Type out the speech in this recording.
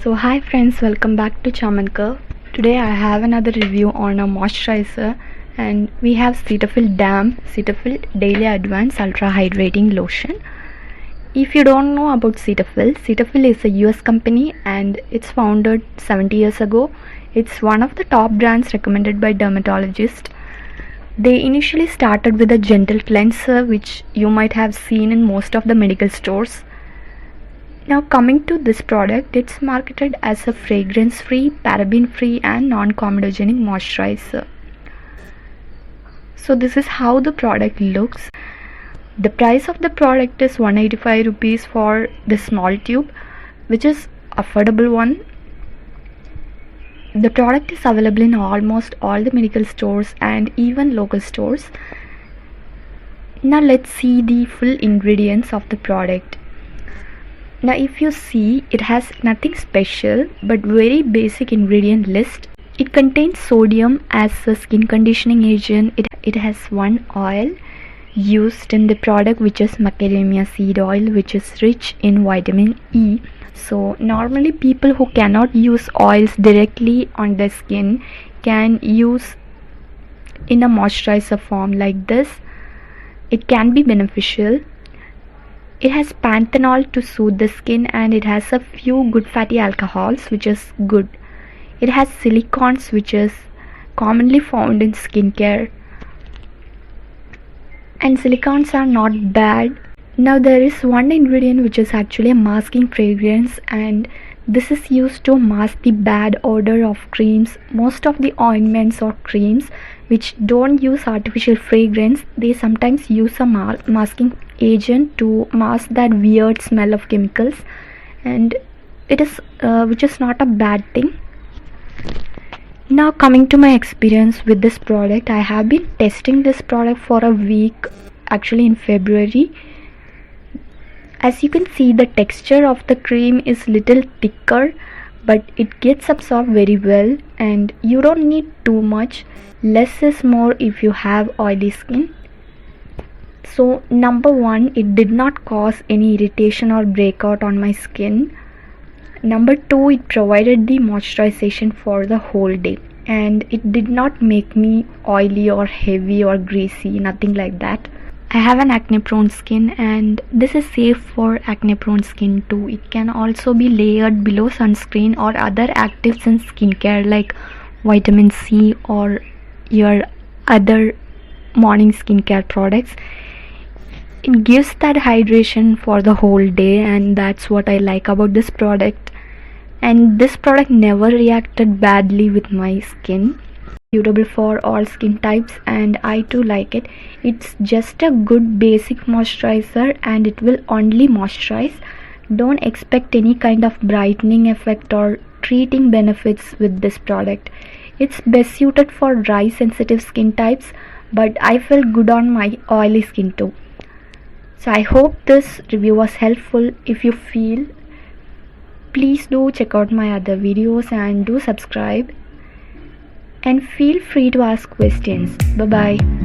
So hi friends, welcome back to N Curve. Today I have another review on a moisturizer, and we have CETAPHIL Daily Advanced Ultra Hydrating Lotion. If you don't know about CETAPHIL is a US company and it's founded 70 years ago. It's one of the top brands recommended by dermatologists. They initially started with a gentle cleanser, which you might have seen in most of the medical stores. Now coming to this product, it's marketed as a fragrance-free, paraben-free and non-comedogenic moisturizer. So this is how the product looks. The price of the product is 185 rupees for the small tube, which is affordable one. The product is available in almost all the medical stores and even local stores. Now let's see the full ingredients of the product. Now if you see, it has nothing special but very basic ingredient list. It contains sodium as a skin conditioning agent. It has one oil used in the product, which is macadamia seed oil, which is rich in vitamin E. So normally people who cannot use oils directly on their skin can use in a moisturizer form like this. It can be beneficial. It has panthenol to soothe the skin, and it has a few good fatty alcohols, which is good. It has silicones, which is commonly found in skincare, and silicones are not bad. Now there is one ingredient which is actually a masking fragrance, and this is used to mask the bad odor of creams. Most of the ointments or creams which don't use artificial fragrance, they sometimes use a masking agent to mask that weird smell of chemicals, and it is which is not a bad thing. Now coming to my experience with this product, I have been testing this product for a week, actually in February. As you can see, the texture of the cream is little thicker, but it gets absorbed very well, and you don't need too much. Less is more if you have oily skin. So number one, it did not cause any irritation or breakout on my skin. Number two, it provided the moisturization for the whole day, and it did not make me oily or heavy or greasy, nothing like that. I have an acne prone skin, and this is safe for acne prone skin too. It can also be layered below sunscreen or other actives in skincare like vitamin C or your other morning skincare products. It gives that hydration for the whole day, and that's what I like about this product. And this product never reacted badly with my skin. Suitable for all skin types, and I too like it. It's just a good basic moisturizer, and it will only moisturize. Don't expect any kind of brightening effect or treating benefits with this product. It's best suited for dry sensitive skin types, but I feel good on my oily skin too. So I hope this review was helpful. If you feel, please do check out my other videos and do subscribe. And feel free to ask questions. Bye bye.